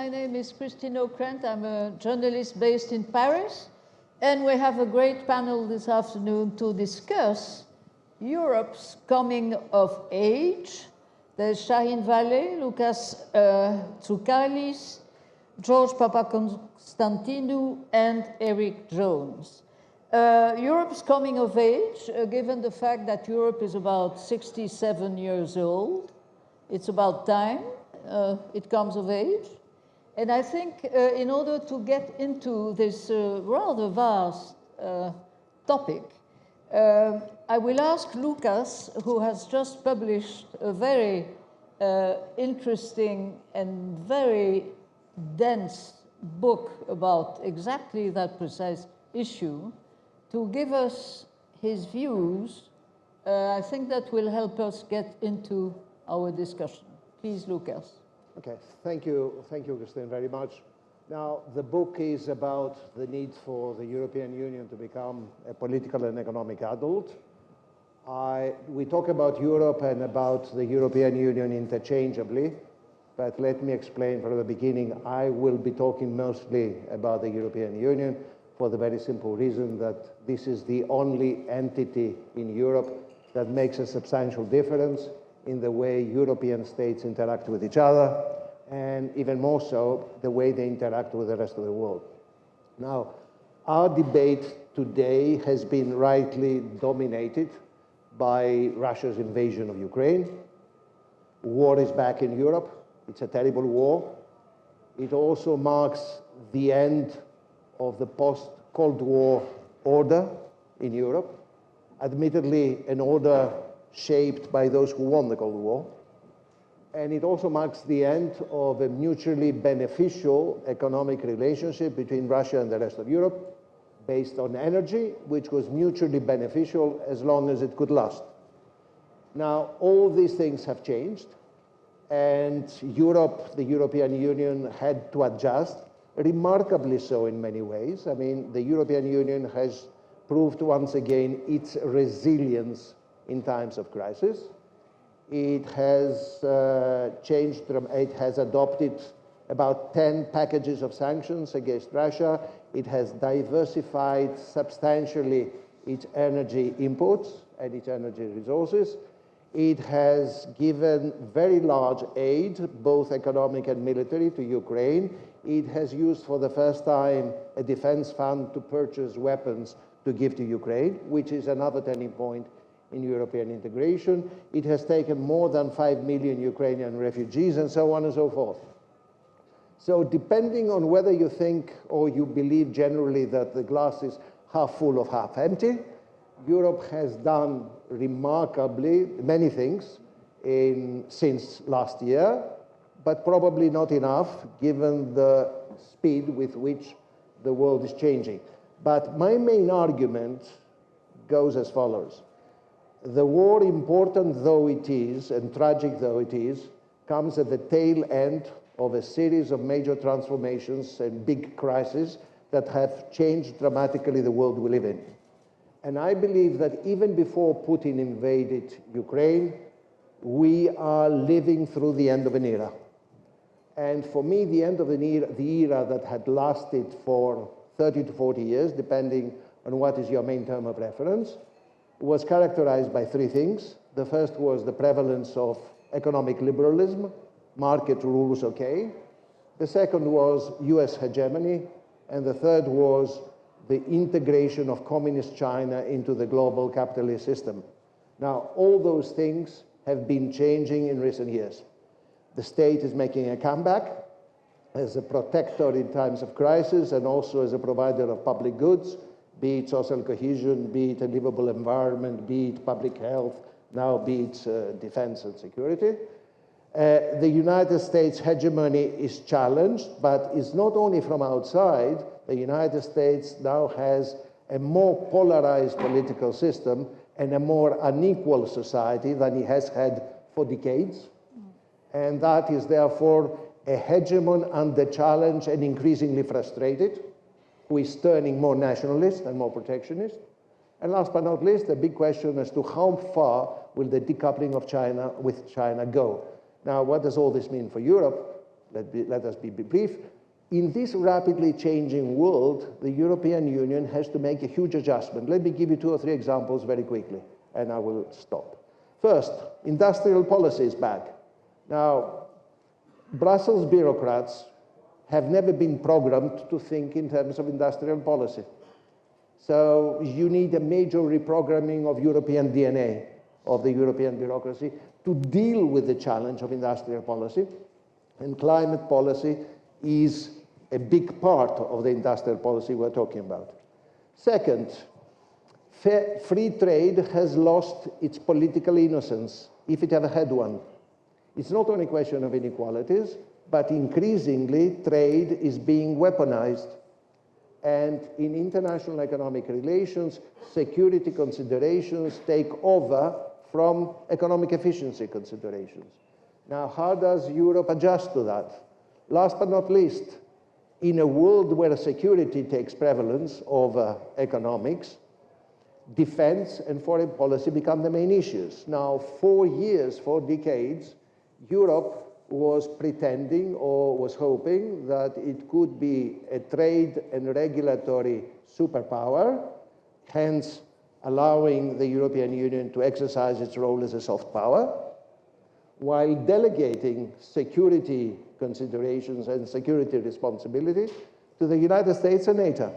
My name is Christine Ockrent. I'm a journalist based in Paris. And we have a great panel this afternoon to discuss Europe's coming of age. There's Shahin Vallee, Loukas Tsoukalis, George Papakonstantinou, and Erik Jones. Europe's coming of age, given the fact that Europe is about 67 years old, it's about time it comes of age. And I think in order to get into this rather vast topic, I will ask Loukas, who has just published a very interesting and very dense book about exactly that precise issue, to give us his views. I think that will help us get into our discussion. Please, Loukas. Okay, thank you, Christine, very much. Now, the book is about the need for the European Union to become a political and economic adult. We talk about Europe and about the European Union interchangeably, but let me explain from the beginning. I will be talking mostly about the European Union for the very simple reason that this is the only entity in Europe that makes a substantial difference in the way European states interact with each other, and even more so, the way they interact with the rest of the world. Now, our debate today has been rightly dominated by Russia's invasion of Ukraine. War is back in Europe. It's a terrible war. It also marks the end of the post-Cold War order in Europe, admittedly an order shaped by those who won the Cold War. And it also marks the end of a mutually beneficial economic relationship between Russia and the rest of Europe, based on energy, which was mutually beneficial as long as it could last. Now, all these things have changed, and Europe, the European Union, had to adjust, remarkably so in many ways. I mean, the European Union has proved once again its resilience in times of crisis. It has it has adopted about 10 packages of sanctions against Russia. It has diversified substantially its energy imports and its energy resources. It has given very large aid, both economic and military, to Ukraine. It has used for the first time a defense fund to purchase weapons to give to Ukraine, which is another turning point in European integration. It has taken more than 5 million Ukrainian refugees, and so on and so forth. So depending on whether you think or you believe generally that the glass is half full or half empty, Europe has done remarkably many things since last year, but probably not enough given the speed with which the world is changing. But my main argument goes as follows. The war, important though it is, and tragic though it is, comes at the tail end of a series of major transformations and big crises that have changed dramatically the world we live in. And I believe that even before Putin invaded Ukraine, we are living through the end of an era. And for me, the end of the era that had lasted for 30 to 40 years, depending on what is your main term of reference, was characterized by three things. The first was the prevalence of economic liberalism, market rules okay. The second was US hegemony. And the third was the integration of communist China into the global capitalist system. Now, all those things have been changing in recent years. The state is making a comeback as a protector in times of crisis and also as a provider of public goods, be it social cohesion, be it a livable environment, be it public health, now be it defense and security. The United States hegemony is challenged, but it's not only from outside. The United States now has a more polarized political system and a more unequal society than it has had for decades. And that is therefore a hegemon under challenge and increasingly frustrated, who is turning more nationalist and more protectionist. And last but not least, the big question as to how far will the decoupling of China with China go. Now, what does all this mean for Europe? let us be brief. In this rapidly changing world, the European Union has to make a huge adjustment. Let me give you 2 or 3 examples very quickly, and I will stop. First, industrial policy is back. Now, Brussels bureaucrats have never been programmed to think in terms of industrial policy. So you need a major reprogramming of European DNA, of the European bureaucracy, to deal with the challenge of industrial policy. And climate policy is a big part of the industrial policy we're talking about. Second, free trade has lost its political innocence, if it ever had one. It's not only a question of inequalities, but increasingly trade is being weaponized. And in international economic relations, security considerations take over from economic efficiency considerations. Now, how does Europe adjust to that? Last but not least, in a world where security takes prevalence over economics, defense and foreign policy become the main issues. Now, 4 years, 4 decades, Europe was pretending or was hoping that it could be a trade and regulatory superpower, hence allowing the European Union to exercise its role as a soft power, while delegating security considerations and security responsibility to the United States and NATO.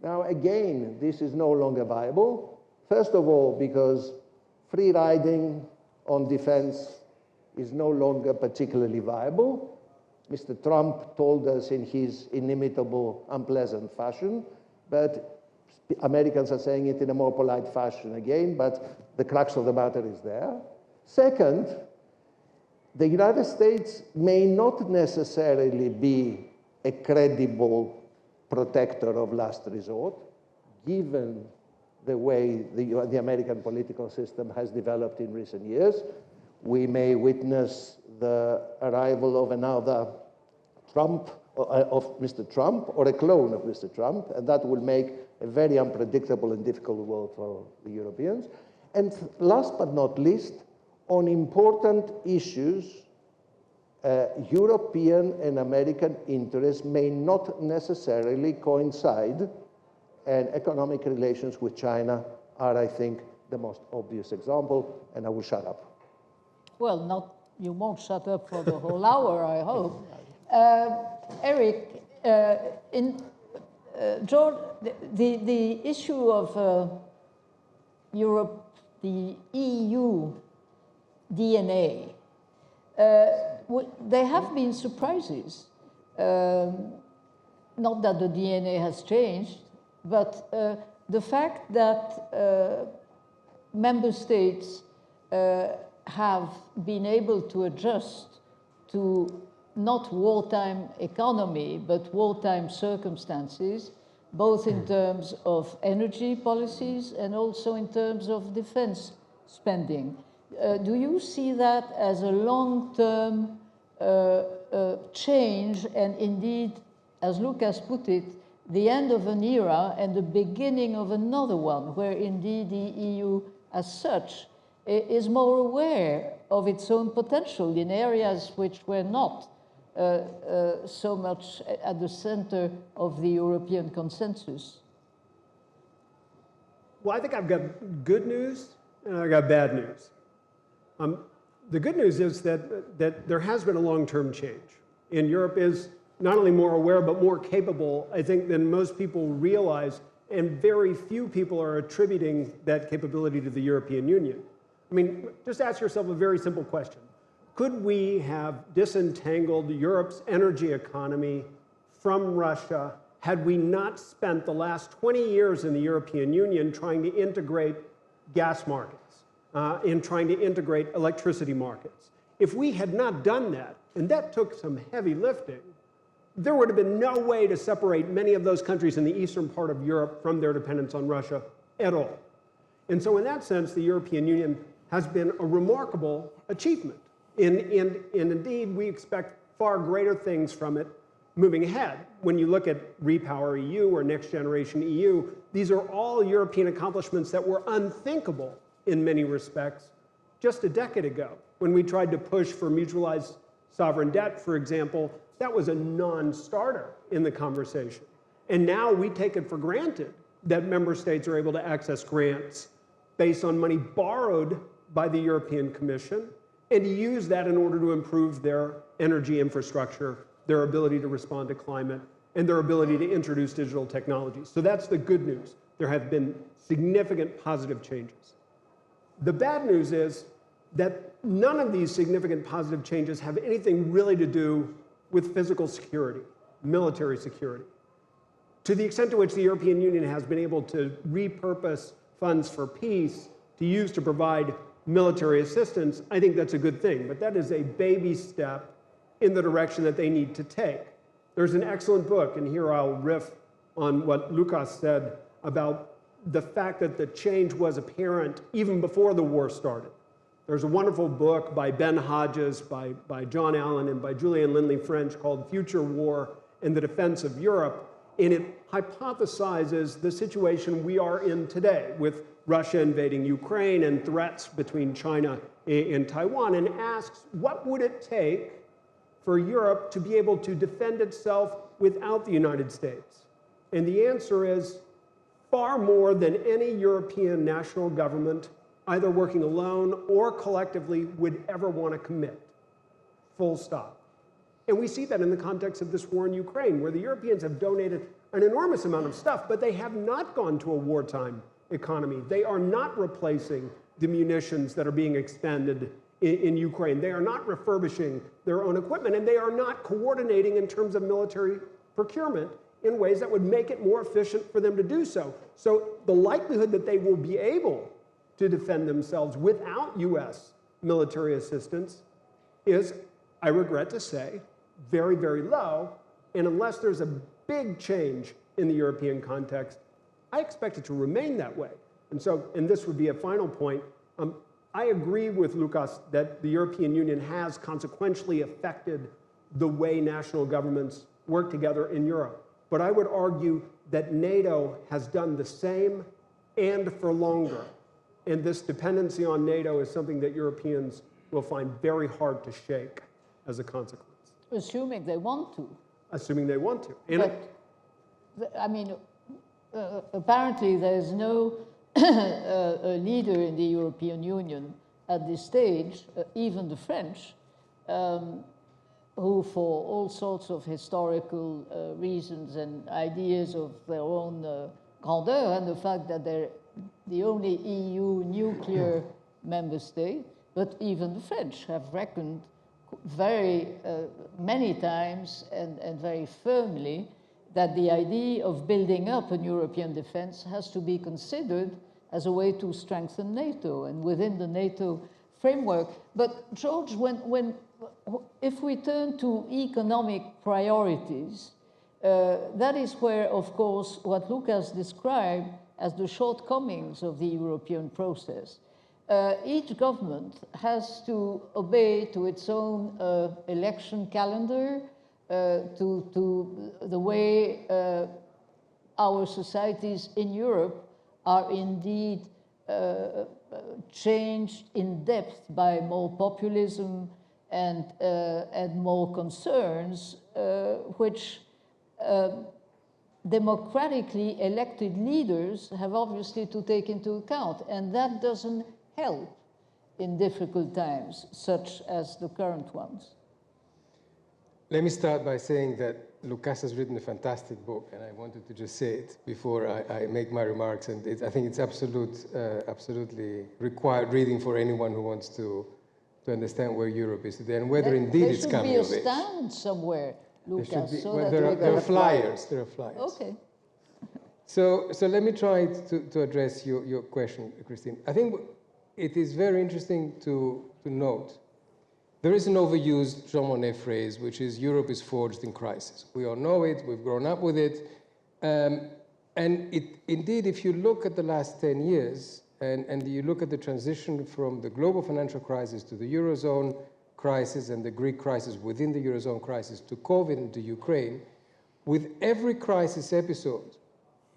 Now, again, this is no longer viable. First of all, because free riding on defense is no longer particularly viable. Mr. Trump told us in his inimitable, unpleasant fashion, but Americans are saying it in a more polite fashion again, but the crux of the matter is there. Second, the United States may not necessarily be a credible protector of last resort, given the way the American political system has developed in recent years. We may witness the arrival of another Trump, of Mr. Trump, or a clone of Mr. Trump, and that will make a very unpredictable and difficult world for the Europeans. And last but not least, on important issues, European and American interests may not necessarily coincide, and economic relations with China are, I think, the most obvious example, and I will shut up. Well, you won't shut up for the whole hour, I hope. Erik, George, the issue of Europe, the EU DNA, there have been surprises. Not that the DNA has changed, but the fact that member states have been able to adjust to not wartime economy, but wartime circumstances, both in terms of energy policies and also in terms of defense spending. Do you see that as a long-term change, and indeed, as Loukas put it, the end of an era and the beginning of another one, where indeed the EU as such is more aware of its own potential in areas which were not so much at the center of the European consensus? Well, I think I've got good news and I've got bad news. The good news is that there has been a long-term change. And Europe is not only more aware, but more capable, I think, than most people realize. And very few people are attributing that capability to the European Union. I mean, just ask yourself a very simple question. Could we have disentangled Europe's energy economy from Russia had we not spent the last 20 years in the European Union trying to integrate gas markets, in trying to integrate electricity markets? If we had not done that, and that took some heavy lifting, there would have been no way to separate many of those countries in the eastern part of Europe from their dependence on Russia at all. And so in that sense, the European Union has been a remarkable achievement. And indeed, we expect far greater things from it moving ahead. When you look at Repower EU or Next Generation EU, these are all European accomplishments that were unthinkable in many respects just a decade ago, when we tried to push for mutualized sovereign debt, for example, that was a non-starter in the conversation. And now we take it for granted that member states are able to access grants based on money borrowed by the European Commission and use that in order to improve their energy infrastructure, their ability to respond to climate, and their ability to introduce digital technologies. So that's the good news. There have been significant positive changes. The bad news is that none of these significant positive changes have anything really to do with physical security, military security. To the extent to which the European Union has been able to repurpose funds for peace to use to provide military assistance, I think that's a good thing. But that is a baby step in the direction that they need to take. There's an excellent book, and here I'll riff on what Loukas said about the fact that the change was apparent even before the war started. There's a wonderful book by Ben Hodges, by John Allen, and by Julian Lindley French called Future War and the Defense of Europe. And it hypothesizes the situation we are in today with Russia invading Ukraine and threats between China and Taiwan, and asks, what would it take for Europe to be able to defend itself without the United States? And the answer is far more than any European national government, either working alone or collectively, would ever want to commit. Full stop. And we see that in the context of this war in Ukraine, where the Europeans have donated an enormous amount of stuff, but they have not gone to a wartime economy. They are not replacing the munitions that are being expended in Ukraine. They are not refurbishing their own equipment, and they are not coordinating in terms of military procurement in ways that would make it more efficient for them to do so. So the likelihood that they will be able to defend themselves without US military assistance is, I regret to say, very, very low. And unless there's a big change in the European context, I expect it to remain that way. And this would be a final point. I agree with Loukas that the European Union has consequentially affected the way national governments work together in Europe. But I would argue that NATO has done the same and for longer. And this dependency on NATO is something that Europeans will find very hard to shake as a consequence. Assuming they want to. Assuming they want to. Apparently there is no a leader in the European Union at this stage, even the French, who for all sorts of historical reasons and ideas of their own grandeur, and the fact that they're the only EU nuclear member state, but even the French have reckoned very many times and very firmly that the idea of building up a European defense has to be considered as a way to strengthen NATO and within the NATO framework. But George, if we turn to economic priorities, that is where, of course, what Loukas described as the shortcomings of the European process. Each government has to obey to its own election calendar, to the way our societies in Europe are indeed changed in depth by more populism and more concerns, which democratically elected leaders have obviously to take into account. And that doesn't help in difficult times, such as the current ones. Let me start by saying that Loukas has written a fantastic book, and I wanted to just say it before I make my remarks. And I think it's absolutely required reading for anyone who wants to understand where Europe is today and whether indeed it's coming of age. There should be a stand somewhere, Loukas. Well, there are flyers. There are flyers. Okay. So let me try to address your question, Christine. I think it is very interesting to note. There is an overused Jean Monnet phrase, which is Europe is forged in crisis. We all know it, we've grown up with it. And indeed, if you look at the last 10 years, and you look at the transition from the global financial crisis to the Eurozone crisis and the Greek crisis within the Eurozone crisis to COVID and to Ukraine, with every crisis episode,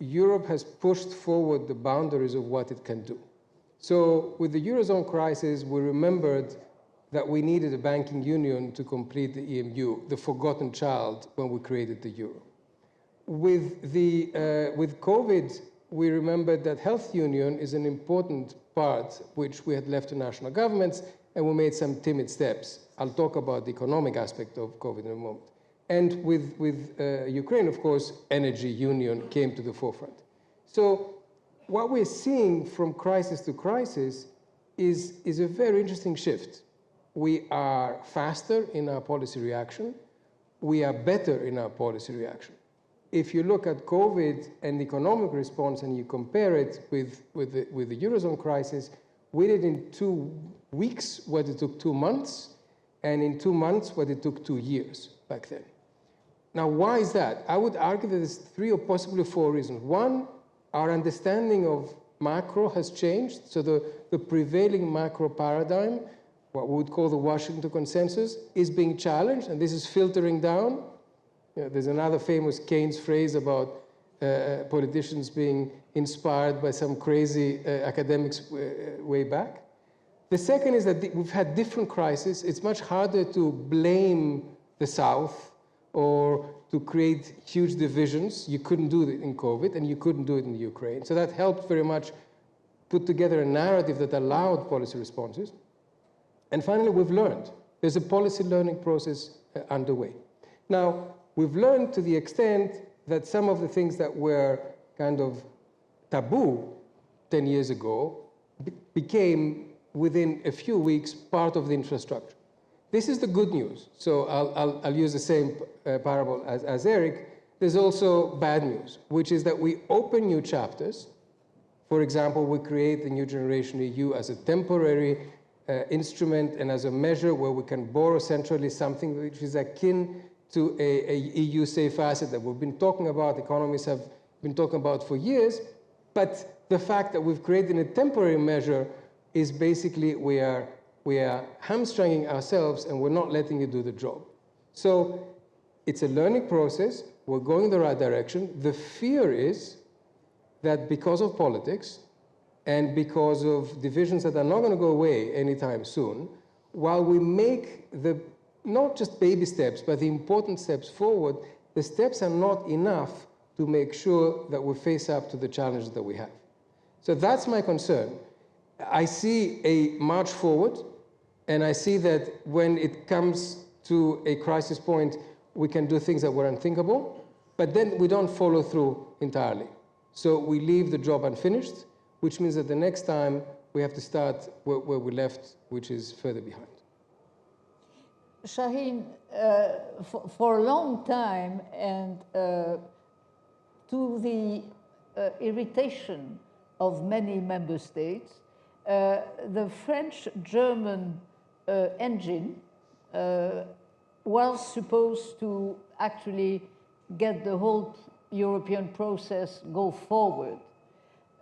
Europe has pushed forward the boundaries of what it can do. So with the Eurozone crisis, we remembered that we needed a banking union to complete the EMU, the forgotten child, when we created the euro. With COVID, we remembered that health union is an important part which we had left to national governments, and we made some timid steps. I'll talk about the economic aspect of COVID in a moment. And with Ukraine, of course, energy union came to the forefront. So what we're seeing from crisis to crisis is a very interesting shift. We are faster in our policy reaction. We are better in our policy reaction. If you look at COVID and the economic response and you compare it with the Eurozone crisis, we did in 2 weeks what it took 2 months, and in 2 months what it took 2 years back then. Now, why is that? I would argue that there's 3 or possibly 4 reasons. One, our understanding of macro has changed. So the prevailing macro paradigm, what we would call the Washington consensus, is being challenged, and this is filtering down. You know, there's another famous Keynes phrase about politicians being inspired by some crazy academics way back. The second is that we've had different crises. It's much harder to blame the South or to create huge divisions. You couldn't do it in COVID, and you couldn't do it in Ukraine. So that helped very much put together a narrative that allowed policy responses. And finally, we've learned. There's a policy learning process underway. Now, we've learned to the extent that some of the things that were kind of taboo 10 years ago became, within a few weeks, part of the infrastructure. This is the good news. So I'll use the same parable as Erik. There's also bad news, which is that we open new chapters. For example, we create the New Generation EU as a temporary instrument and as a measure where we can borrow centrally something which is akin to a EU safe asset that we've been talking about, economists have been talking about for years. But the fact that we've created a temporary measure is basically we are hamstringing ourselves and we're not letting it do the job. So it's a learning process. We're going in the right direction. The fear is that because of politics and because of divisions that are not going to go away anytime soon, while we make the not just baby steps, but the important steps forward, the steps are not enough to make sure that we face up to the challenges that we have. So that's my concern. I see a march forward, and I see that when it comes to a crisis point, we can do things that were unthinkable, but then we don't follow through entirely. So we leave the job unfinished, which means that the next time we have to start where we left, which is further behind. Shahin, for a long time, and to the irritation of many member states, the French-German engine was supposed to actually get the whole European process go forward.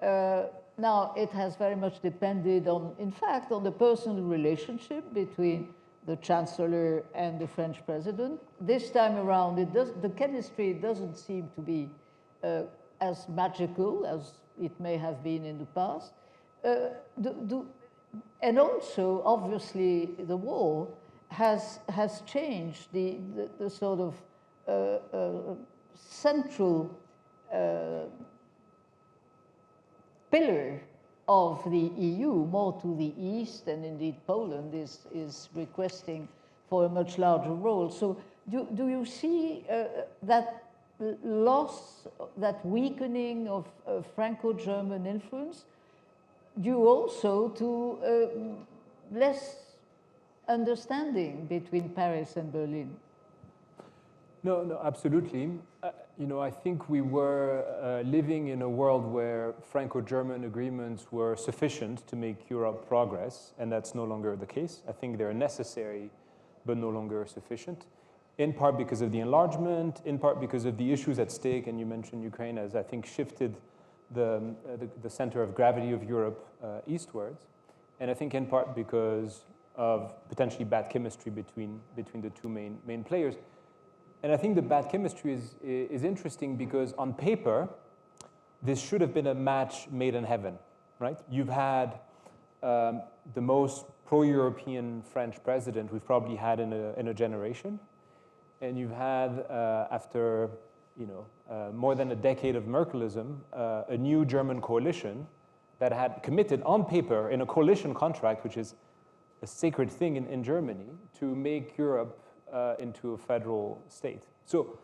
Now, it has very much depended on, in fact, on the personal relationship between the Chancellor and the French President. This time around, the chemistry doesn't seem to be as magical as it may have been in the past. And also, obviously, the war has changed the sort of central pillar of the EU, more to the east, and indeed Poland is requesting for a much larger role. So do you see that loss, that weakening of Franco-German influence due also to less understanding between Paris and Berlin? No, absolutely. You know, I think we were living in a world where Franco-German agreements were sufficient to make Europe progress, and that's no longer the case. I think they're necessary, but no longer sufficient, in part because of the enlargement, in part because of the issues at stake, and you mentioned Ukraine as, I think, shifted the center of gravity of Europe eastwards, and I think in part because of potentially bad chemistry between the two main players. And I think the bad chemistry is interesting because on paper, this should have been a match made in heaven, right? You've had the most pro-European French president we've probably had in a generation. And you've had, after more than a decade of Merkelism, a new German coalition that had committed on paper in a coalition contract, which is a sacred thing in Germany, to make Europe into a federal state. So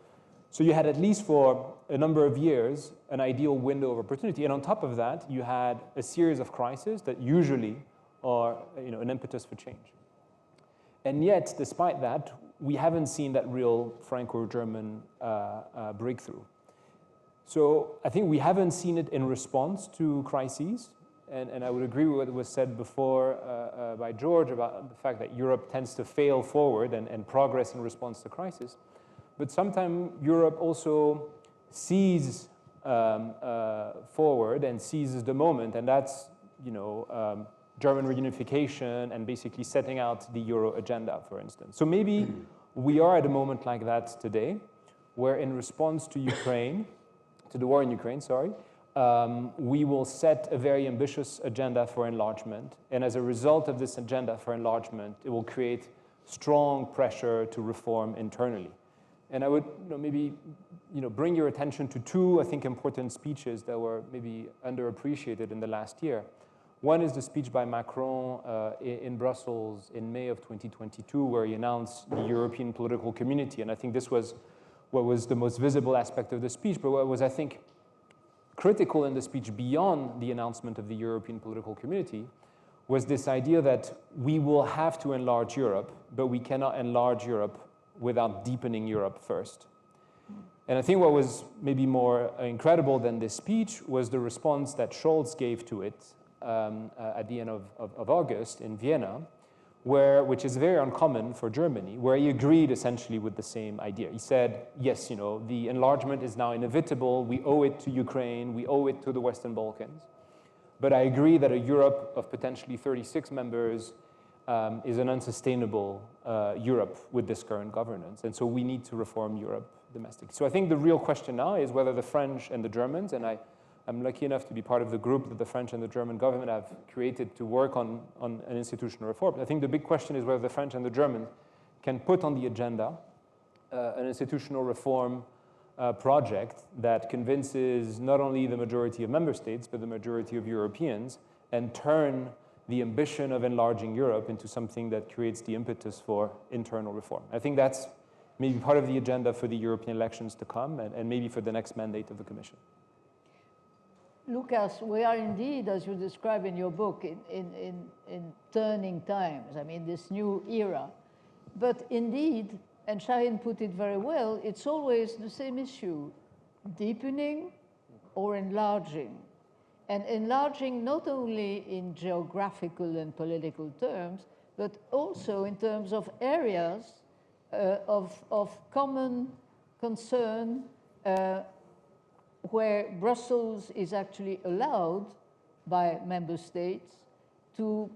you had, at least for a number of years, an ideal window of opportunity. And on top of that, you had a series of crises that usually are an impetus for change. And yet, despite that, we haven't seen that real Franco-German breakthrough. So I think we haven't seen it in response to crises. And I would agree with what was said before by George about the fact that Europe tends to fail forward and progress in response to crisis. But sometimes Europe also sees forward and seizes the moment, and that's German reunification and basically setting out the Euro agenda, for instance. So maybe we are at a moment like that today, where in response to Ukraine, to the war in Ukraine, we will set a very ambitious agenda for enlargement. And as a result of this agenda for enlargement, it will create strong pressure to reform internally. And I would maybe bring your attention to two, I think, important speeches that were maybe underappreciated in the last year. One is the speech by Macron in Brussels in May of 2022, where he announced the European political community. And I think this was what was the most visible aspect of the speech, but what was, I think, critical in the speech beyond the announcement of the European political community was this idea that we will have to enlarge Europe, but we cannot enlarge Europe without deepening Europe first. And I think what was maybe more incredible than this speech was the response that Scholz gave to it at the end of August in Vienna, which is very uncommon for Germany, where he agreed essentially with the same idea. He said, yes, the enlargement is now inevitable. We owe it to Ukraine. We owe it to the Western Balkans. But I agree that a Europe of potentially 36 members is an unsustainable Europe with this current governance. And so we need to reform Europe domestically. So I think the real question now is whether the French and the Germans, and I'm lucky enough to be part of the group that the French and the German government have created to work on an institutional reform. I think the big question is whether the French and the Germans can put on the agenda an institutional reform project that convinces not only the majority of member states, but the majority of Europeans, and turn the ambition of enlarging Europe into something that creates the impetus for internal reform. I think that's maybe part of the agenda for the European elections to come, and maybe for the next mandate of the Commission. Loukas, we are indeed, as you describe in your book, in turning times, this new era. But indeed, and Shahin put it very well, it's always the same issue, deepening or enlarging. And enlarging not only in geographical and political terms, but also in terms of areas of common concern where Brussels is actually allowed by member states to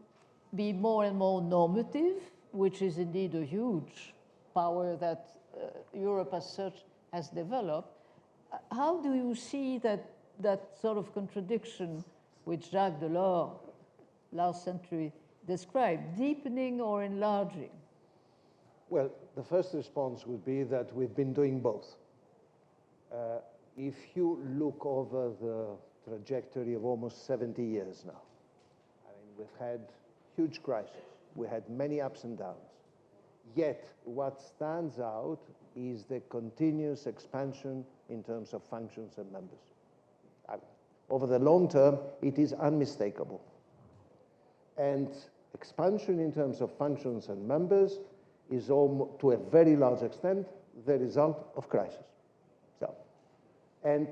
be more and more normative, which is indeed a huge power that Europe as such has developed. How do you see that sort of contradiction which Jacques Delors last century described, deepening or enlarging? Well, the first response would be that we've been doing both. If you look over the trajectory of almost 70 years now, we've had huge crises. We had many ups and downs. Yet, what stands out is the continuous expansion in terms of functions and members. Over the long term, it is unmistakable. And expansion in terms of functions and members is, to a very large extent, the result of crisis. And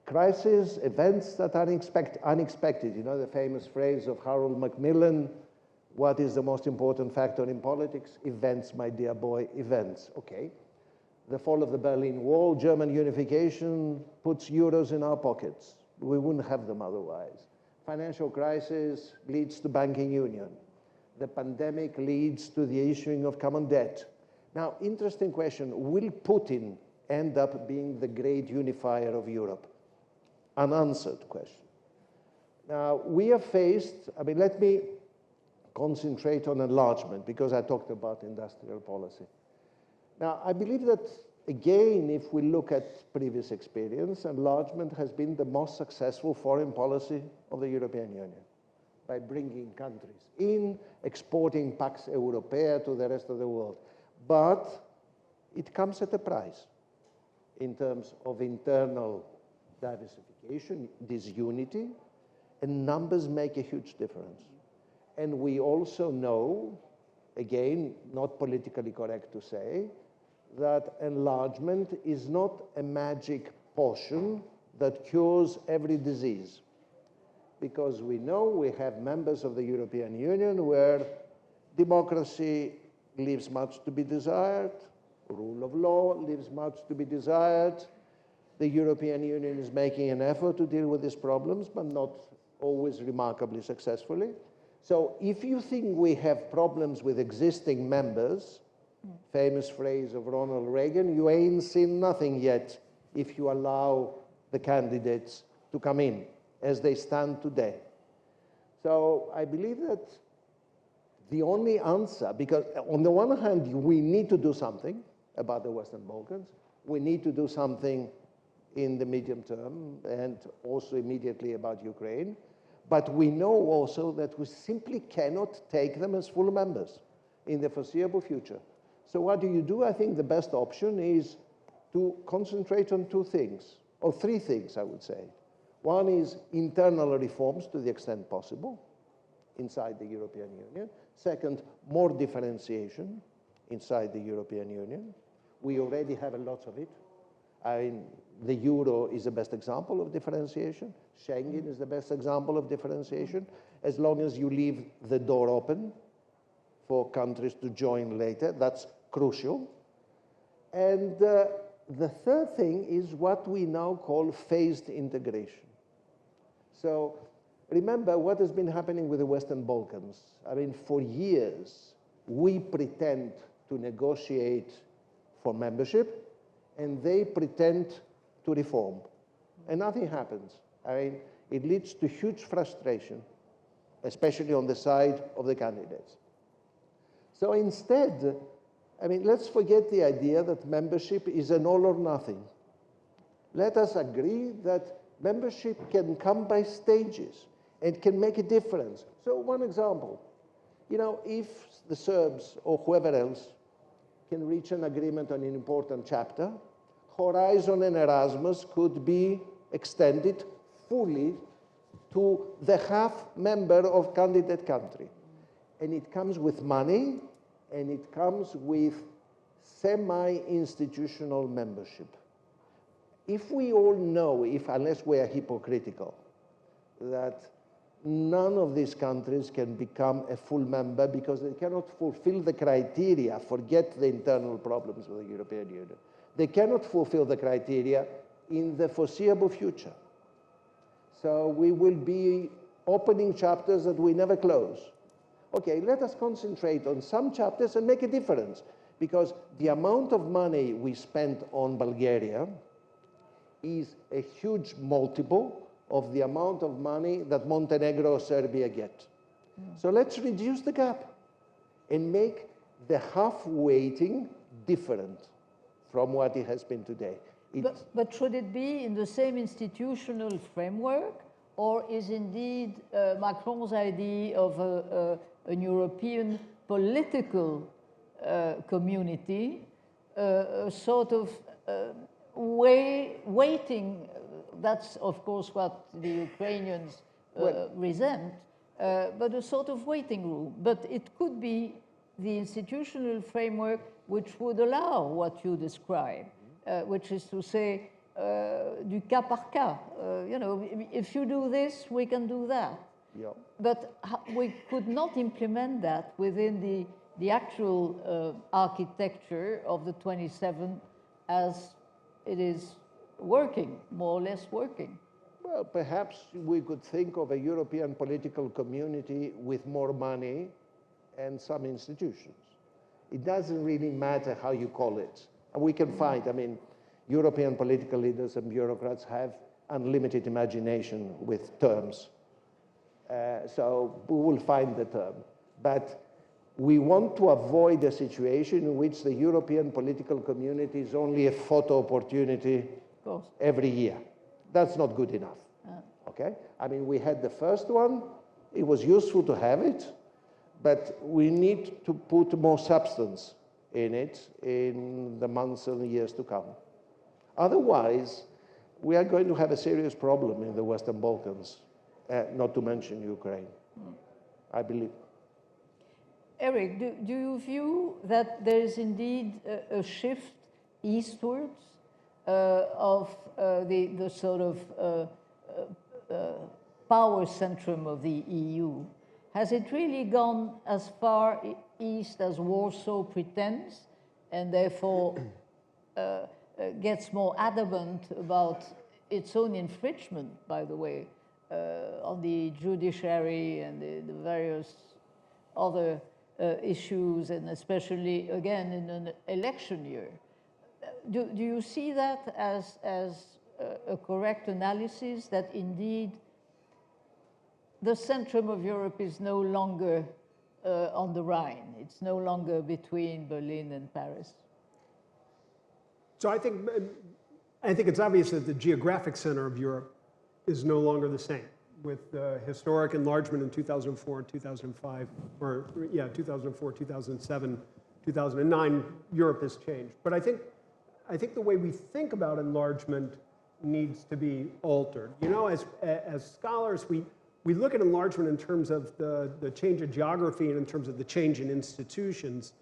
crisis, events that are unexpected. The famous phrase of Harold Macmillan, what is the most important factor in politics? Events, my dear boy, events. Okay. The fall of the Berlin Wall, German unification puts euros in our pockets. We wouldn't have them otherwise. Financial crisis leads to banking union. The pandemic leads to the issuing of common debt. Now, interesting question, will Putin end up being the great unifier of Europe? Unanswered question. Now, we are faced, let me concentrate on enlargement, because I talked about industrial policy. Now, I believe that, again, if we look at previous experience, enlargement has been the most successful foreign policy of the European Union, by bringing countries in, exporting Pax Europea to the rest of the world. But it comes at a price in terms of internal diversification, disunity, and numbers make a huge difference. And we also know, again, not politically correct to say, that enlargement is not a magic potion that cures every disease. Because we know we have members of the European Union where democracy leaves much to be desired, rule of law leaves much to be desired. The European Union is making an effort to deal with these problems, but not always remarkably successfully. So if you think we have problems with existing members, famous phrase of Ronald Reagan, you ain't seen nothing yet if you allow the candidates to come in as they stand today. So I believe that the only answer, because on the one hand, we need to do something about the Western Balkans. We need to do something in the medium term and also immediately about Ukraine. But we know also that we simply cannot take them as full members in the foreseeable future. So what do you do? I think the best option is to concentrate on two things, or three things, I would say. One is internal reforms to the extent possible inside the European Union. Second, more differentiation inside the European Union. We already have a lot of it. I mean, the euro is the best example of differentiation. Schengen is the best example of differentiation, as long as you leave the door open for countries to join later. That's crucial. And the third thing is what we now call phased integration. So remember what has been happening with the Western Balkans. I mean, for years, we pretend to negotiate for membership, and they pretend to reform. And nothing happens. I mean, it leads to huge frustration, especially on the side of the candidates. So instead, I mean, let's forget the idea that membership is an all or nothing. Let us agree that membership can come by stages and can make a difference. So one example, you know, if the Serbs or whoever else can reach an agreement on an important chapter, Horizon and Erasmus could be extended fully to the half member of candidate country. And it comes with money, and it comes with semi-institutional membership. If we all know, unless we are hypocritical, that none of these countries can become a full member because they cannot fulfill the criteria, forget the internal problems with the European Union. They cannot fulfill the criteria in the foreseeable future. So we will be opening chapters that we never close. Okay, let us concentrate on some chapters and make a difference, because the amount of money we spent on Bulgaria is a huge multiple of the amount of money that Montenegro or Serbia get. So let's reduce the gap and make the half weighting different from what it has been today. But should it be in the same institutional framework, or is indeed Macron's idea of an European political community a sort of waiting? That's, of course, what the Ukrainians resent, but a sort of waiting room. But it could be the institutional framework which would allow what you describe, which is to say, du cas par cas. You know, if you do this, we can do that. Yeah. But we could not implement that within the actual architecture of the 27 as it is working, more or less working. Well, perhaps we could think of a European political community with more money and some institutions. It doesn't really matter how you call it. And we can find, I mean, European political leaders and bureaucrats have unlimited imagination with terms. So we will find the term. But we want to avoid a situation in which the European political community is only a photo opportunity every year. That's not good enough, okay? I mean, we had the first one. It was useful to have it, but we need to put more substance in it in the months and the years to come. Otherwise, we are going to have a serious problem in the Western Balkans, not to mention Ukraine, I believe. Erik, do you view that there is indeed a shift eastwards of the sort of power centrum of the EU? Has it really gone as far east as Warsaw pretends, and therefore gets more adamant about its own infringement, by the way, on the judiciary and the various other issues, and especially, again, in an election year? Do you see that as a correct analysis, that indeed the centrum of Europe is no longer on the Rhine? It's no longer between Berlin and Paris? So I think it's obvious that the geographic center of Europe is no longer the same. With the historic enlargement in 2004 and 2005, or yeah, 2004, 2007, 2009, Europe has changed. But I think the way we think about enlargement needs to be altered. You know, as scholars, we look at enlargement in terms of the change of geography and in terms of the change in institutions,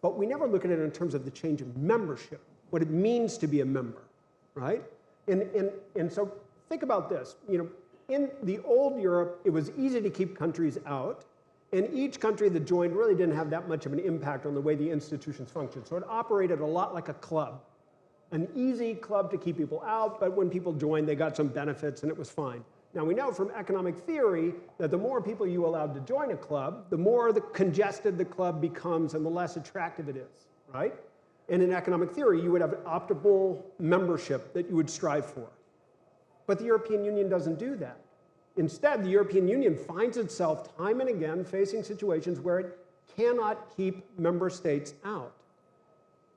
but we never look at it in terms of the change of membership, what it means to be a member, right? And so think about this, you know, in the old Europe, it was easy to keep countries out, and each country that joined really didn't have that much of an impact on the way the institutions functioned. So it operated a lot like a club, an easy club to keep people out, but when people joined, they got some benefits and it was fine. Now we know from economic theory that the more people you allowed to join a club, the more congested the club becomes and the less attractive it is, right? And in economic theory, you would have an optimal membership that you would strive for. But the European Union doesn't do that. Instead, the European Union finds itself time and again facing situations where it cannot keep member states out.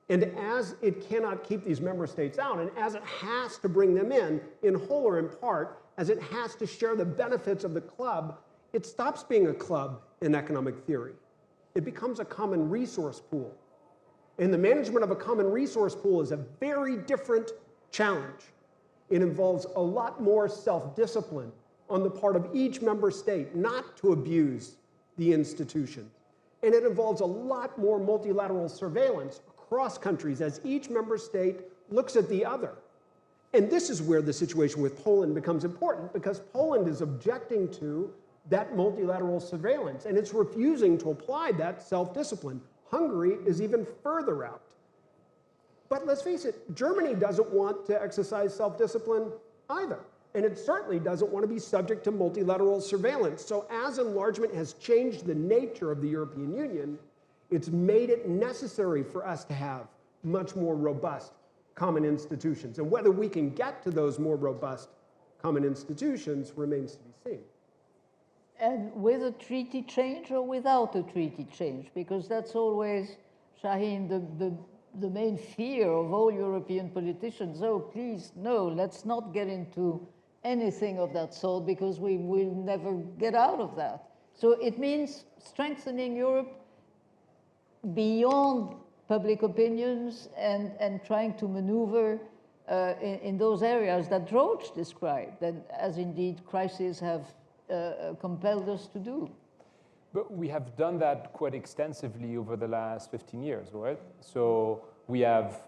And as it cannot keep these member states out, and as it has to bring them in whole or in part, as it has to share the benefits of the club, it stops being a club in economic theory. It becomes a common resource pool. And the management of a common resource pool is a very different challenge. It involves a lot more self-discipline on the part of each member state not to abuse the institution. And it involves a lot more multilateral surveillance across countries as each member state looks at the other. And this is where the situation with Poland becomes important, because Poland is objecting to that multilateral surveillance, and it's refusing to apply that self-discipline. Hungary is even further out. But let's face it, Germany doesn't want to exercise self-discipline either. And it certainly doesn't want to be subject to multilateral surveillance. So as enlargement has changed the nature of the European Union, it's made it necessary for us to have much more robust common institutions. And whether we can get to those more robust common institutions remains to be seen. And with a treaty change or without a treaty change? Because that's always, Shahin, the main fear of all European politicians. Oh, please, no, let's not get into anything of that sort, because we will never get out of that. So it means strengthening Europe beyond public opinions and trying to maneuver in those areas that George described, and as indeed crises have compelled us to do. But we have done that quite extensively over the last 15 years, right? So we have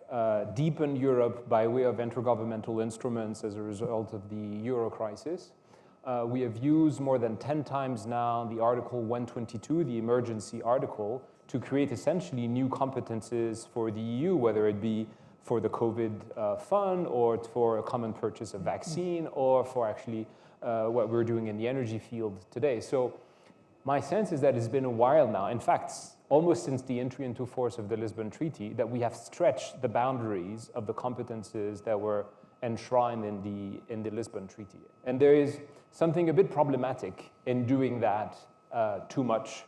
deepened Europe by way of intergovernmental instruments as a result of the euro crisis. We have used more than 10 times now the Article 122, the emergency article, to create essentially new competences for the EU, whether it be for the COVID fund or for a common purchase of vaccine or for actually what we're doing in the energy field today. So my sense is that it's been a while now, in fact, almost since the entry into force of the Lisbon Treaty, that we have stretched the boundaries of the competences that were enshrined in the Lisbon Treaty. And there is something a bit problematic in doing that too much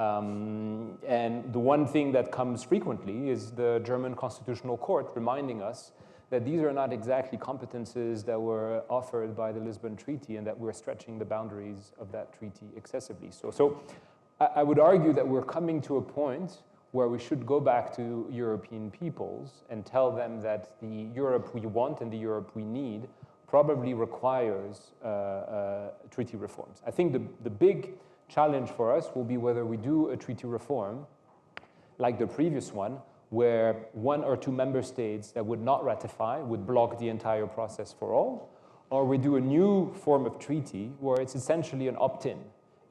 And the one thing that comes frequently is the German Constitutional Court reminding us that these are not exactly competences that were offered by the Lisbon Treaty and that we're stretching the boundaries of that treaty excessively. So I would argue that we're coming to a point where we should go back to European peoples and tell them that the Europe we want and the Europe we need probably requires treaty reforms. I think the big challenge for us will be whether we do a treaty reform like the previous one, where one or two member states that would not ratify would block the entire process for all, or we do a new form of treaty where it's essentially an opt-in,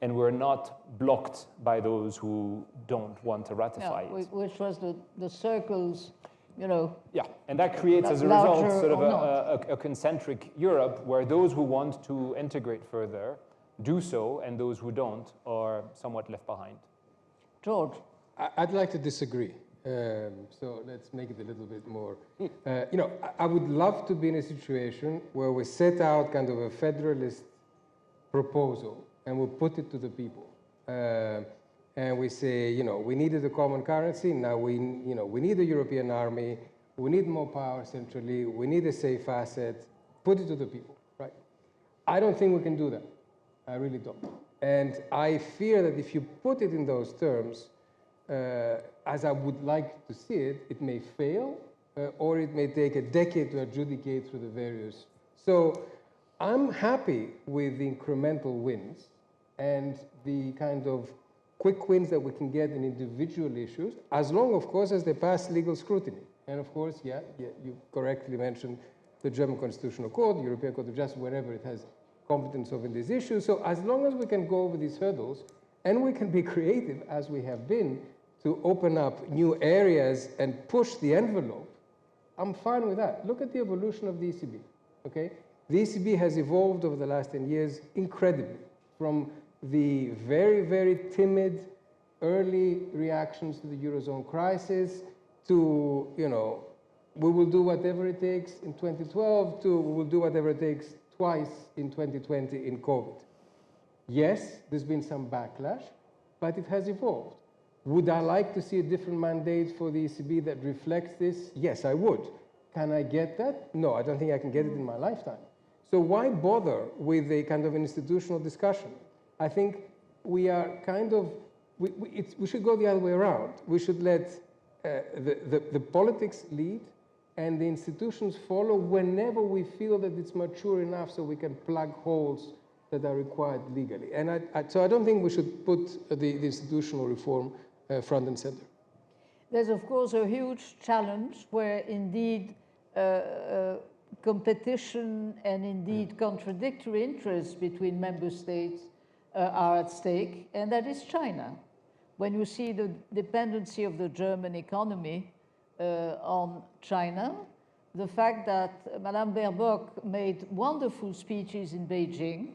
and we're not blocked by those who don't want to ratify it. Which was the circles, you know. Yeah, and that creates, as a result, sort of a a concentric Europe where those who want to integrate further do so, and those who don't are somewhat left behind. George? I'd like to disagree. So let's make it a little bit more. You know, I would love to be in a situation where we set out kind of a federalist proposal and we put it to the people. And we say, you know, we needed a common currency. Now we need a European army. We need more power centrally. We need a safe asset. Put it to the people, right? I don't think we can do that. I really don't. And I fear that if you put it in those terms, as I would like to see it, it may fail, or it may take a decade to adjudicate through the various. So I'm happy with the incremental wins and the kind of quick wins that we can get in individual issues, as long, of course, as they pass legal scrutiny. And of course, yeah, you correctly mentioned the German Constitutional Court, the European Court of Justice, wherever it has competence over these issues. So as long as we can go over these hurdles, and we can be creative, as we have been, to open up new areas and push the envelope, I'm fine with that. Look at the evolution of the ECB, okay? The ECB has evolved over the last 10 years incredibly, from the very, very timid early reactions to the Eurozone crisis to, you know, we will do whatever it takes in 2012 to we will do whatever it takes twice in 2020 in COVID. Yes, there's been some backlash, but it has evolved. Would I like to see a different mandate for the ECB that reflects this? Yes, I would. Can I get that? No, I don't think I can get it in my lifetime. So why bother with a kind of an institutional discussion? I think we are kind of, we should go the other way around. We should let the politics lead and the institutions follow whenever we feel that it's mature enough so we can plug holes that are required legally. And so I don't think we should put the institutional reform front and center. There's, of course, a huge challenge where indeed competition and indeed contradictory interests between member states are at stake, and that is China. When you see the dependency of the German economy on China, the fact that Madame Baerbock made wonderful speeches in Beijing,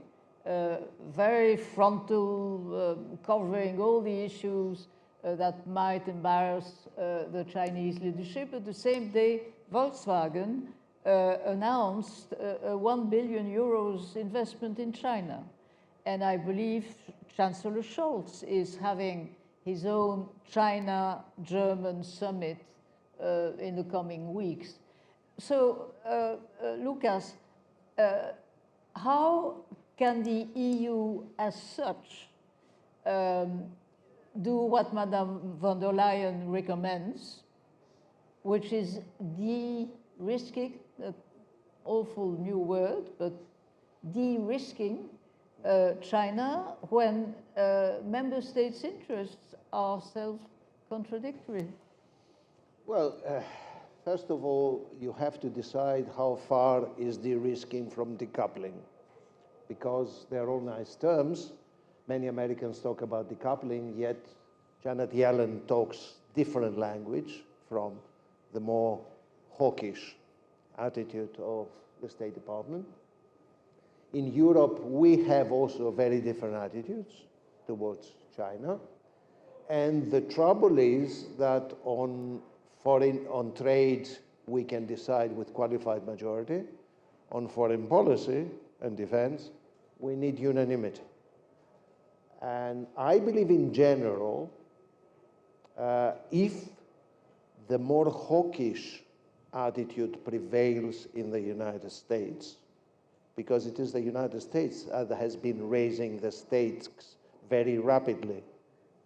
very frontal, covering all the issues that might embarrass the Chinese leadership. But the same day, Volkswagen announced a 1 billion euros investment in China. And I believe Chancellor Scholz is having his own China-German summit in the coming weeks. So, Loukas, how can the EU as such do what Madame von der Leyen recommends, which is de-risking, an awful new word, but de-risking China when member states' interests are self-contradictory? Well, first of all, you have to decide how far is de-risking from decoupling, because they're all nice terms. Many Americans talk about decoupling, yet Janet Yellen talks different language from the more hawkish attitude of the State Department. In Europe, we have also very different attitudes towards China. And the trouble is that on trade, we can decide with qualified majority. On foreign policy and defense, we need unanimity. And I believe in general, if the more hawkish attitude prevails in the United States, because it is the United States that has been raising the stakes very rapidly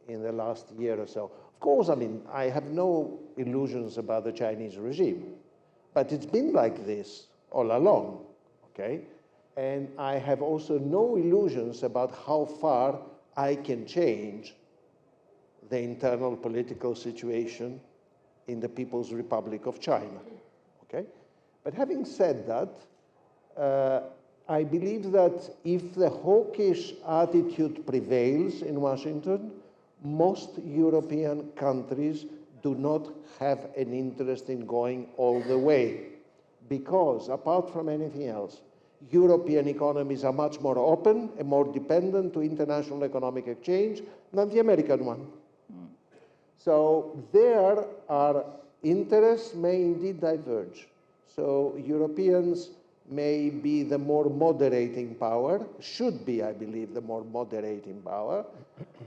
in the last year or so. Of course, I mean, I have no illusions about the Chinese regime, but it's been like this all along, okay? And I have also no illusions about how far I can change the internal political situation in the People's Republic of China, okay? But having said that, I believe that if the hawkish attitude prevails in Washington, most European countries do not have an interest in going all the way, because apart from anything else, European economies are much more open and more dependent to international economic exchange than the American one. So there our interests may indeed diverge. So Europeans may be the more moderating power, should be, I believe, the more moderating power,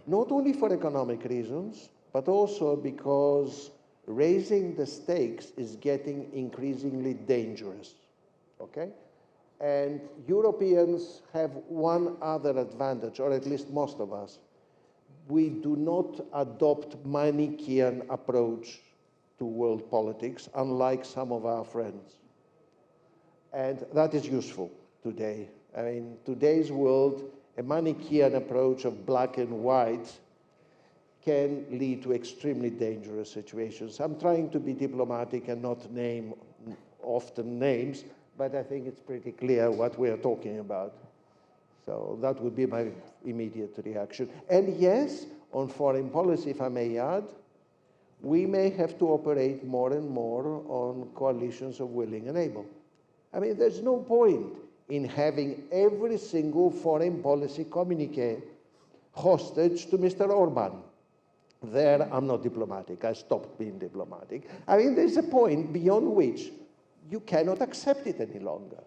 not only for economic reasons, but also because raising the stakes is getting increasingly dangerous, okay? And Europeans have one other advantage, or at least most of us. We do not adopt Manichaean approach to world politics, unlike some of our friends. And that is useful today. I mean, today's world, a Manichaean approach of black and white can lead to extremely dangerous situations. I'm trying to be diplomatic and not name often names, but I think it's pretty clear what we are talking about. So that would be my immediate reaction. And yes, on foreign policy, if I may add, we may have to operate more and more on coalitions of willing and able. I mean, there's no point in having every single foreign policy communique hostage to Mr. Orban. There, I'm not diplomatic. I stopped being diplomatic. I mean, there's a point beyond which you cannot accept it any longer.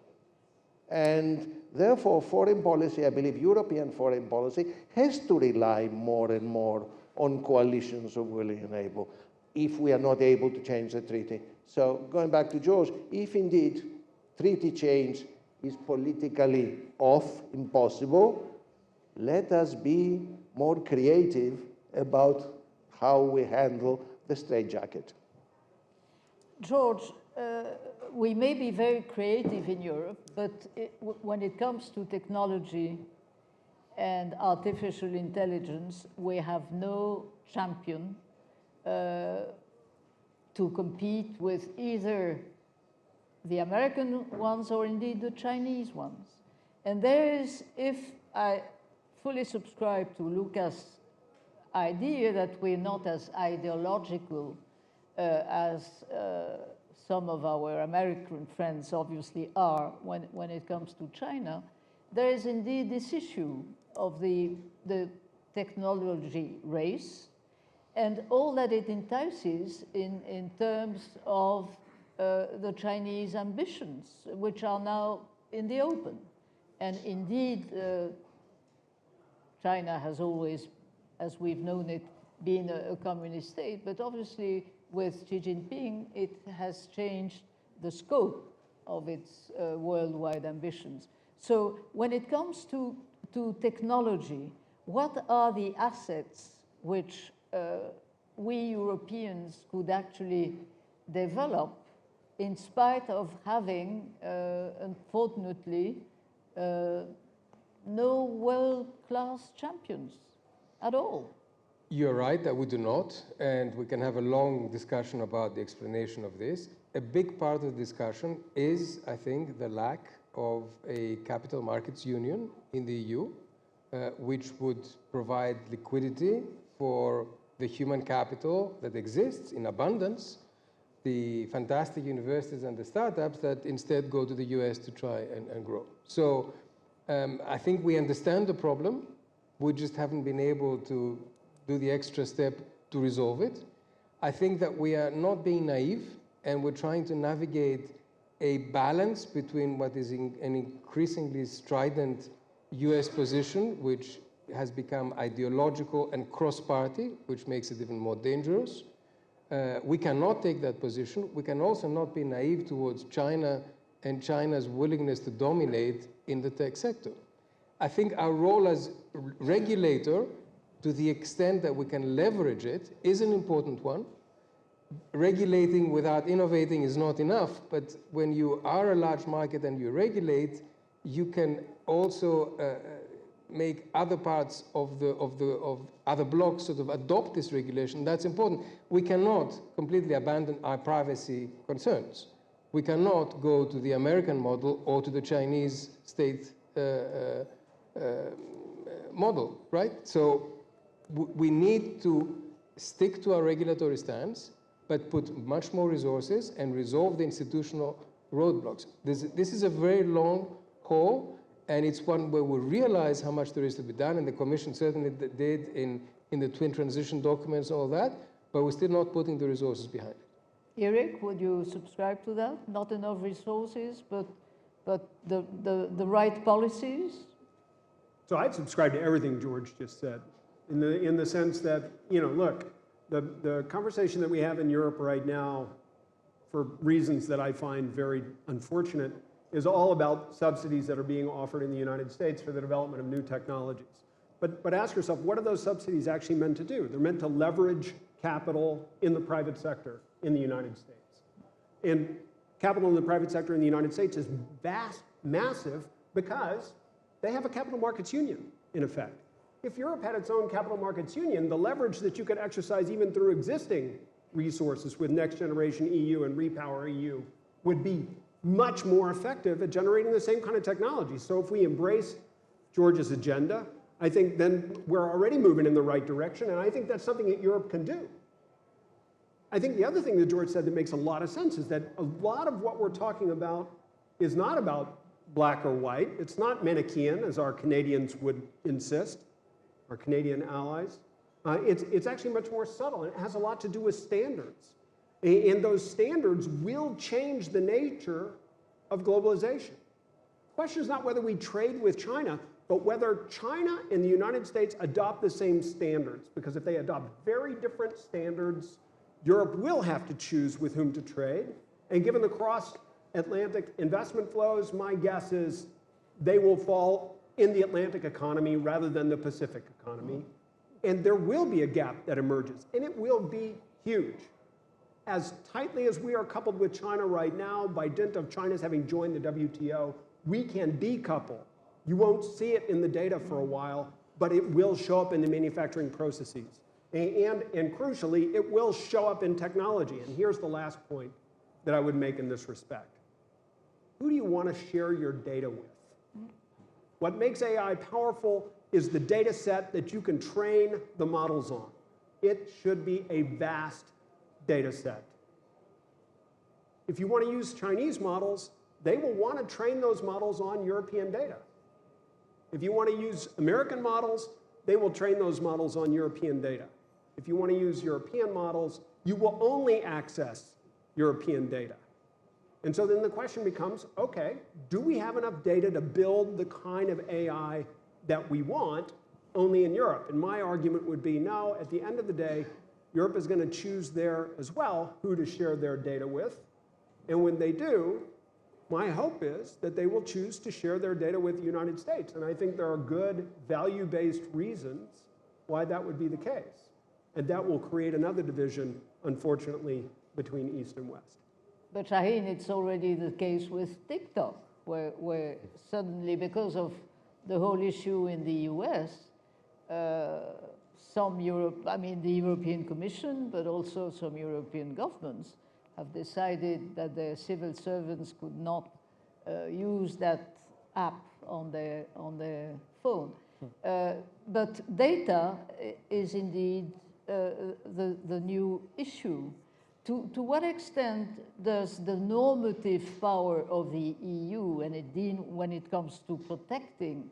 And therefore, foreign policy, I believe European foreign policy, has to rely more and more on coalitions of willing and able if we are not able to change the treaty. So going back to George, if indeed treaty change is politically impossible, let us be more creative about how we handle the straitjacket. George, we may be very creative in Europe, but when it comes to technology and artificial intelligence, we have no champion to compete with either the American ones or indeed the Chinese ones. And there is, if I fully subscribe to Loukas' idea that we're not as ideological as some of our American friends obviously are when it comes to China, there is indeed this issue of the technology race and all that it entices in terms of the Chinese ambitions, which are now in the open. And indeed, China has always, as we've known it, been a communist state, but obviously with Xi Jinping, it has changed the scope of its worldwide ambitions. So when it comes to technology, what are the assets which we Europeans could actually develop in spite of having, unfortunately, no world-class champions at all? You're right that we do not, and we can have a long discussion about the explanation of this. A big part of the discussion is, I think, the lack of a capital markets union in the EU, which would provide liquidity for the human capital that exists in abundance, the fantastic universities and the startups that instead go to the US to try and grow. So I think we understand the problem. We just haven't been able to do the extra step to resolve it. I think that we are not being naive, and we're trying to navigate a balance between what is an increasingly strident US position, which has become ideological and cross-party, which makes it even more dangerous. We cannot take that position. We can also not be naive towards China and China's willingness to dominate in the tech sector. I think our role as regulator, to the extent that we can leverage it, is an important one. Regulating without innovating is not enough, but when you are a large market and you regulate, you can also make other parts of other blocks sort of adopt this regulation. That's important. We cannot completely abandon our privacy concerns. We cannot go to the American model or to the Chinese state model, right? So we need to stick to our regulatory stance, but put much more resources and resolve the institutional roadblocks. This is a very long haul, and it's one where we realize how much there is to be done, and the Commission certainly did in the twin transition documents and all that, but we're still not putting the resources behind it. Erik, would you subscribe to that? Not enough resources, but the right policies? So I'd subscribe to everything George just said, in the sense that, you know, look, the conversation that we have in Europe right now, for reasons that I find very unfortunate, is all about subsidies that are being offered in the United States for the development of new technologies. But ask yourself, what are those subsidies actually meant to do? They're meant to leverage capital in the private sector in the United States. And capital in the private sector in the United States is massive, because they have a capital markets union, in effect. If Europe had its own capital markets union, the leverage that you could exercise even through existing resources with Next Generation EU and Repower EU would be much more effective at generating the same kind of technology. So if we embrace George's agenda, I think then we're already moving in the right direction, and I think that's something that Europe can do. I think the other thing that George said that makes a lot of sense is that a lot of what we're talking about is not about black or white. It's not Manichaean, as our Canadians would insist, our Canadian allies. It's actually much more subtle, and it has a lot to do with standards. And those standards will change the nature of globalization. The question is not whether we trade with China, but whether China and the United States adopt the same standards. Because if they adopt very different standards, Europe will have to choose with whom to trade. And given the cross-Atlantic investment flows, my guess is they will fall in the Atlantic economy rather than the Pacific economy. And there will be a gap that emerges, and it will be huge. As tightly as we are coupled with China right now, by dint of China's having joined the WTO, we can decouple. You won't see it in the data for a while, but it will show up in the manufacturing processes. And crucially, it will show up in technology. And here's the last point that I would make in this respect. Who do you want to share your data with? What makes AI powerful is the data set that you can train the models on. It should be a vast data set. If you want to use Chinese models, they will want to train those models on European data. If you want to use American models, they will train those models on European data. If you want to use European models, you will only access European data. And so then the question becomes, okay, do we have enough data to build the kind of AI that we want only in Europe? And my argument would be no. At the end of the day, Europe is going to choose there as well who to share their data with. And when they do, my hope is that they will choose to share their data with the United States. And I think there are good value-based reasons why that would be the case. And that will create another division, unfortunately, between East and West. But Shahin, it's already the case with TikTok, where suddenly, because of the whole issue in the US, the European Commission, but also some European governments have decided that their civil servants could not use that app on their phone. But data is indeed the new issue. To what extent does the normative power of the EU, and indeed when it comes to protecting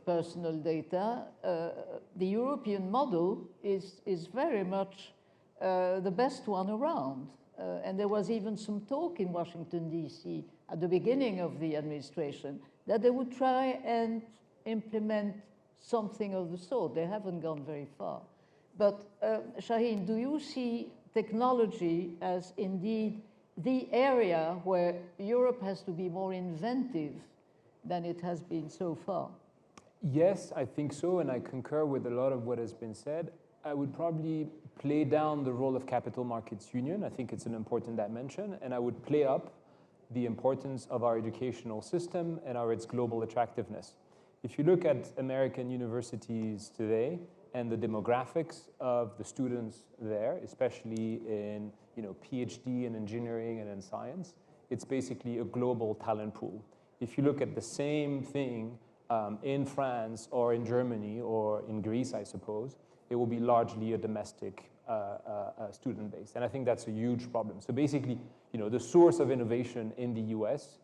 personal data, the European model is very much the best one around. And there was even some talk in Washington, D.C. at the beginning of the administration that they would try and implement something of the sort. They haven't gone very far. But Shahin, do you see technology as indeed the area where Europe has to be more inventive than it has been so far? Yes, I think so, and I concur with a lot of what has been said. I would probably play down the role of capital markets union. I think it's an important dimension, and I would play up the importance of our educational system and its global attractiveness. If you look at American universities today and the demographics of the students there, especially in PhD in engineering and in science, it's basically a global talent pool. If you look at the same thing in France or in Germany or in Greece, I suppose, it will be largely a domestic student base. And I think that's a huge problem. So basically, the source of innovation in the US,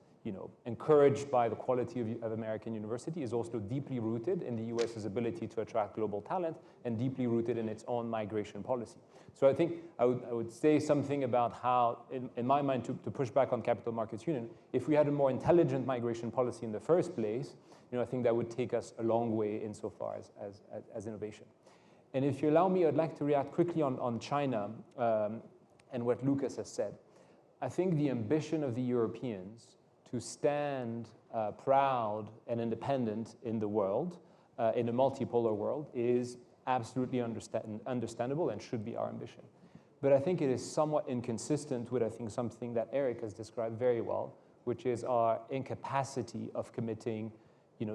encouraged by the quality of American university, is also deeply rooted in the US's ability to attract global talent and deeply rooted in its own migration policy. So I think I would say something about how, in my mind, to push back on capital markets union, if we had a more intelligent migration policy in the first place, I think that would take us a long way insofar as innovation. And if you allow me, I'd like to react quickly on China and what Loukas has said. I think the ambition of the Europeans to stand proud and independent in the world, in a multipolar world, is absolutely understandable and should be our ambition. But I think it is somewhat inconsistent with, I think, something that Erik has described very well, which is our incapacity of committing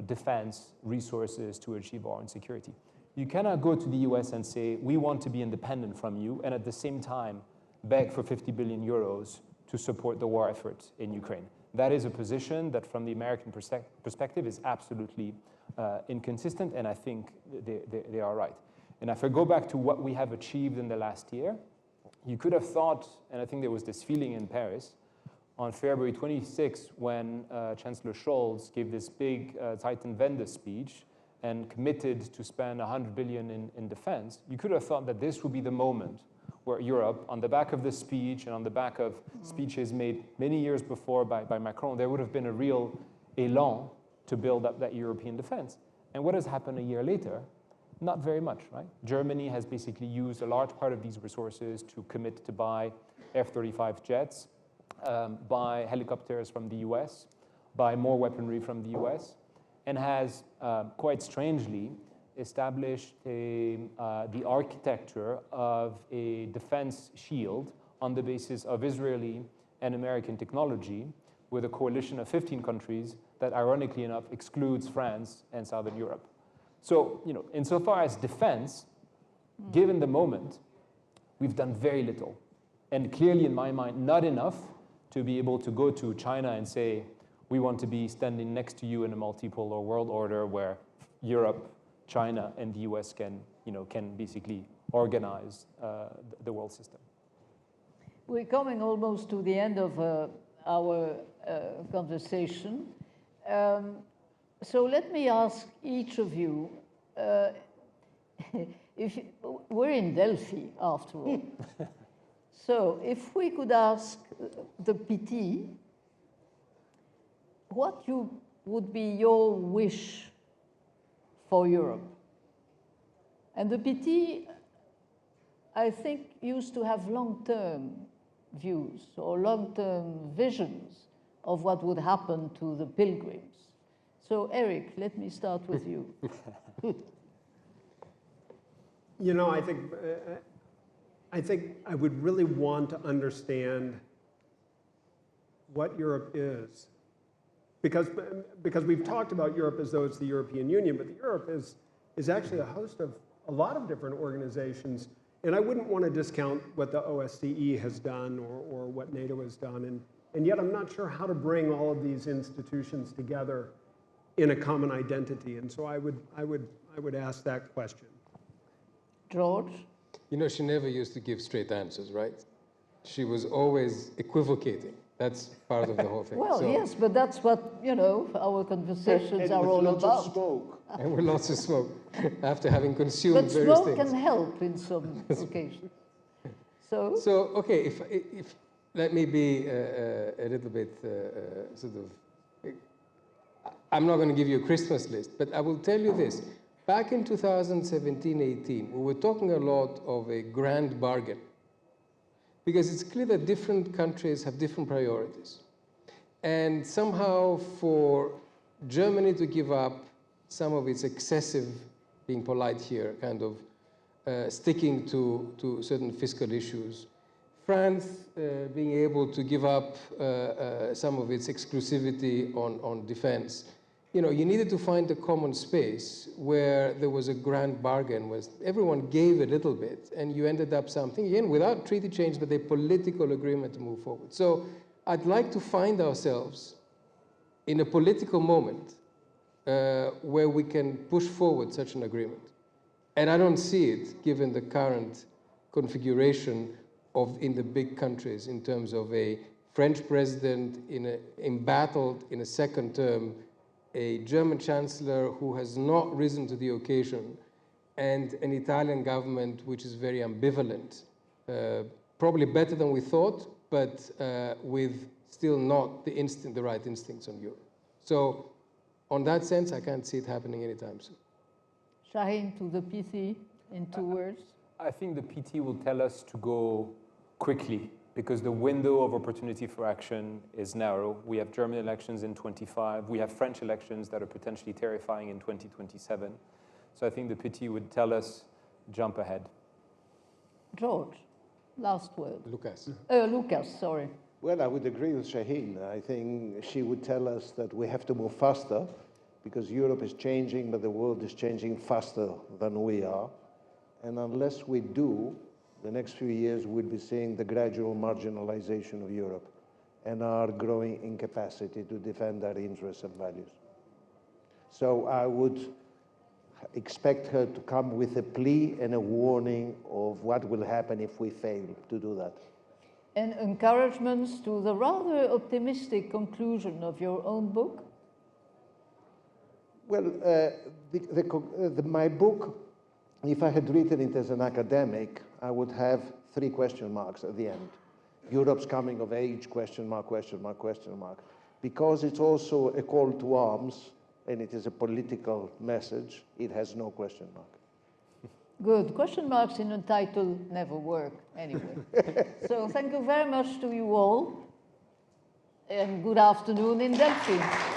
defense resources to achieve our own security. You cannot go to the US and say, we want to be independent from you, and at the same time beg for 50 billion euros to support the war effort in Ukraine. That is a position that from the American perspective is absolutely inconsistent, and I think they are right. And if I go back to what we have achieved in the last year, you could have thought, and I think there was this feeling in Paris, on February 26, when Chancellor Scholz gave this big Zeitenwende speech and committed to spend 100 billion in defense, you could have thought that this would be the moment where Europe, on the back of this speech and on the back of speeches made many years before by Macron, there would have been a real élan to build up that European defense. And what has happened a year later? Not very much, right? Germany has basically used a large part of these resources to commit to buy F-35 jets, buy helicopters from the US, buy more weaponry from the US, and has, quite strangely, established the architecture of a defense shield on the basis of Israeli and American technology with a coalition of 15 countries that, ironically enough, excludes France and Southern Europe. So, insofar as defense, given the moment, we've done very little. And clearly, in my mind, not enough to be able to go to China and say, we want to be standing next to you in a multipolar world order where Europe, China, and the US can basically organize the world system. We're coming almost to the end of our conversation. So let me ask each of you, we're in Delphi, after all. So if we could ask the PT, what would be your wish for Europe? And the PT, I think, used to have long-term views or long-term visions of what would happen to the pilgrims. So, Erik, let me start with you. I think I would really want to understand what Europe is. Because we've talked about Europe as though it's the European Union, but Europe is actually a host of a lot of different organizations. And I wouldn't want to discount what the OSCE has done or what NATO has done. And yet I'm not sure how to bring all of these institutions together in a common identity. And so I would ask that question. George? She never used to give straight answers, right? She was always equivocating. That's part of the whole thing. Well, yes, but that's what, our conversations are all about. Lots of smoke. And with lots of smoke, after having consumed various things. But smoke can help in some occasions. So okay, if let me be a little bit sort of, I'm not going to give you a Christmas list, but I will tell you this. back in 2017-18, we were talking a lot of a grand bargain, because it's clear that different countries have different priorities. And somehow for Germany to give up some of its excessive, being polite here, kind of sticking to certain fiscal issues, France being able to give up some of its exclusivity on defense. You know, you needed to find a common space where there was a grand bargain, where everyone gave a little bit, and you ended up something, again, without treaty change, but a political agreement to move forward. So I'd like to find ourselves in a political moment where we can push forward such an agreement. And I don't see it, given the current configuration in the big countries, in terms of a French president embattled in a second term, a German chancellor who has not risen to the occasion, and an Italian government which is very ambivalent. Probably better than we thought, but with still not the right instincts on Europe. So on that sense, I can't see it happening anytime soon. Shahin, to the PT, in 2 words. I think the PT will tell us to go quickly, because the window of opportunity for action is narrow. We have German elections in 25. We have French elections that are potentially terrifying in 2027. So I think the PT would tell us, jump ahead. George, last word. Loukas. Loukas, sorry. Well, I would agree with Shahin. I think she would tell us that we have to move faster, because Europe is changing, but the world is changing faster than we are. And unless we do, the next few years we'll be seeing the gradual marginalization of Europe and our growing incapacity to defend our interests and values. So I would expect her to come with a plea and a warning of what will happen if we fail to do that. And encouragements to the rather optimistic conclusion of your own book? Well, my book, if I had written it as an academic, I would have 3 question marks at the end. Europe's coming of age, question mark, question mark, question mark. Because it's also a call to arms, and it is a political message, it has no question mark. Good. Question marks in a title never work, anyway. So thank you very much to you all, and good afternoon in Delphi.